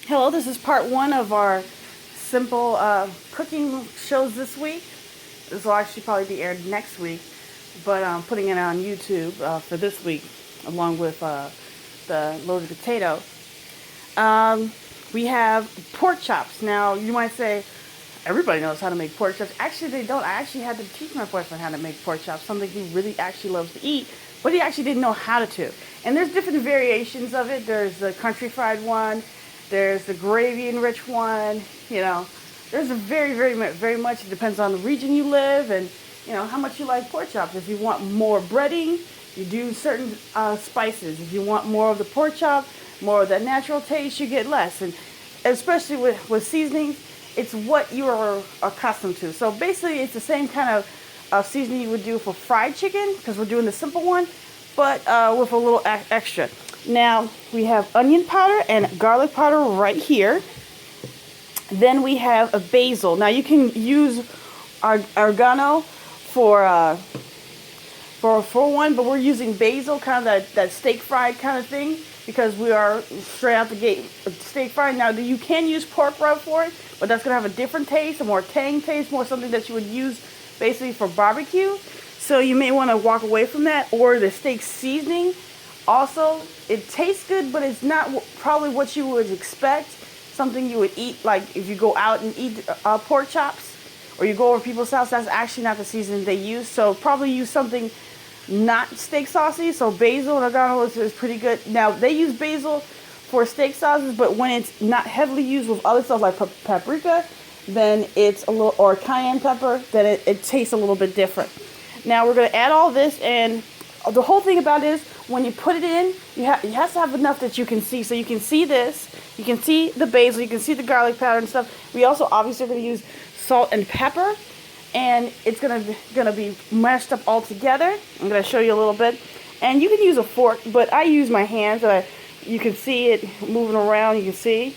Hello, this is part one of our simple cooking shows this week. This will actually probably be aired next week, but I'm putting it on YouTube for this week, along with the loaded potato. We have pork chops. Now, you might say, everybody knows how to make pork chops. Actually, they don't. I actually had to teach my boyfriend how to make pork chops, something he really actually loves to eat, but he actually didn't know how to. And there's different variations of it. There's the country fried one. There's the gravy enriched one. There's a very much. It depends on the region you live and how much you like pork chops. If you want more breading, you do certain spices. If you want more of the pork chop, more of that natural taste, you get less. And especially with seasonings, it's what you are accustomed to. So basically, it's the same kind of seasoning you would do for fried chicken, because we're doing the simple one, but with a little extra. Now, we have onion powder and garlic powder right here. Then we have a basil. Now, you can use oregano for one, but we're using basil, kind of that steak fried kind of thing, because we are straight out the gate steak fried. Now, you can use pork rub for it, but that's going to have a different taste, a more tang taste, more something that you would use basically for barbecue. So you may want to walk away from that. Or the steak seasoning. Also, it tastes good, but it's not probably what you would expect. Something you would eat, like if you go out and eat pork chops, or you go over people's house, that's actually not the seasoning they use. So probably use something not steak saucy. So basil and oregano is pretty good. Now, they use basil for steak sauces, but when it's not heavily used with other stuff like paprika, then it's a little, or cayenne pepper, then it tastes a little bit different. Now, we're going to add all this, and the whole thing about it is, when you put it in, you have to have enough that you can see. So you can see this, you can see the basil, you can see the garlic powder and stuff. We also obviously are going to use salt and pepper, and it's gonna be mashed up all together. I'm going to show you a little bit, and you can use a fork, but I use my hands. You can see it moving around. You can see,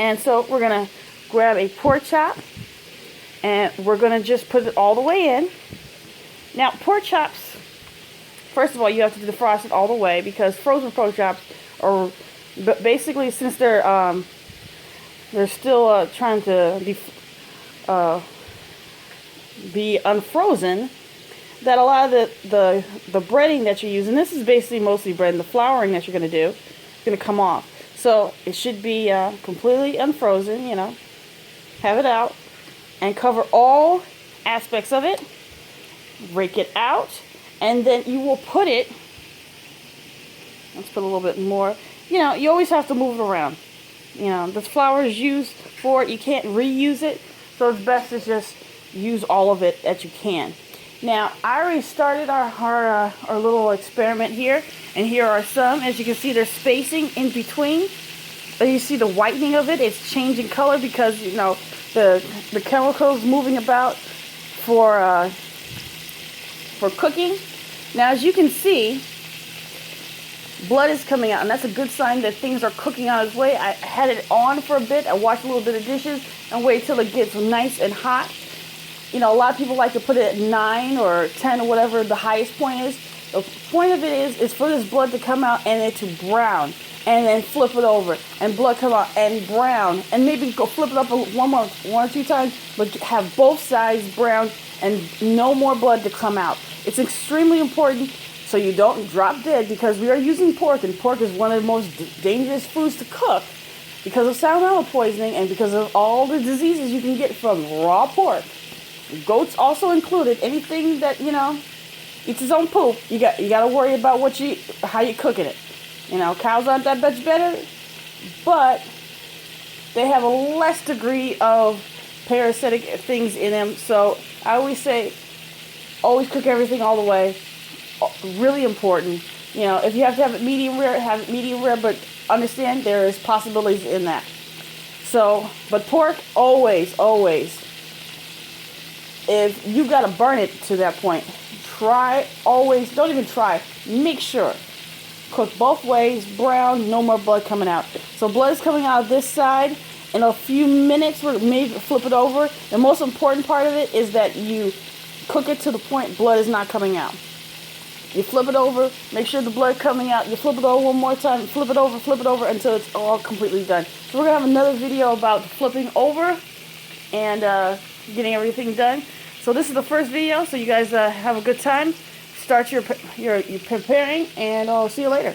and so we're going to grab a pork chop, and we're going to just put it all the way in. Now, pork chops, first of all, you have to defrost it all the way, because frozen pork chops are basically, since they're still trying to be unfrozen, that a lot of the breading that you're using, this is basically mostly bread, and the flouring that you're going to do is going to come off. So it should be completely unfrozen. Have it out and cover all aspects of it. Rake it out, and then you will put it, let's put a little bit more, you always have to move it around. This flour is used for it, you can't reuse it, so it's best to just use all of it that you can. Now, I already started our little experiment here, and here are some. As you can see, there's spacing in between. You see the whitening of it, it's changing color because, the chemicals moving about for cooking. Now, as you can see, blood is coming out, and that's a good sign that things are cooking on its way. I had it on for a bit. I washed a little bit of dishes and wait till it gets nice and hot. A lot of people like to put it at 9 or 10 or whatever the highest point is. The point of it is for this blood to come out and it to brown, and then flip it over and blood come out and brown, and maybe go flip it up one or two times, but have both sides brown and no more blood to come out. It's extremely important so you don't drop dead, because we are using pork, and pork is one of the most dangerous foods to cook because of salmonella poisoning and because of all the diseases you can get from raw pork. Goats also included. Anything that, eats its own poop, you got to worry about how you cooking it. Cows aren't that much better, but they have a less degree of parasitic things in them. So I always say, always cook everything all the way. Really important. If you have to have it medium rare, have it medium rare, but understand there is possibilities in that. So, but pork, always, if you got to burn it to that point, don't even try, make sure. Cook both ways, brown, no more blood coming out. So blood is coming out of this side. In a few minutes, we're maybe flip it over. The most important part of it is that you cook it to the point blood is not coming out. You flip it over, make sure the blood coming out. You flip it over one more time, flip it over until it's all completely done. So we're going to have another video about flipping over and getting everything done. So this is the first video, so you guys have a good time. Start your preparing, and I'll see you later.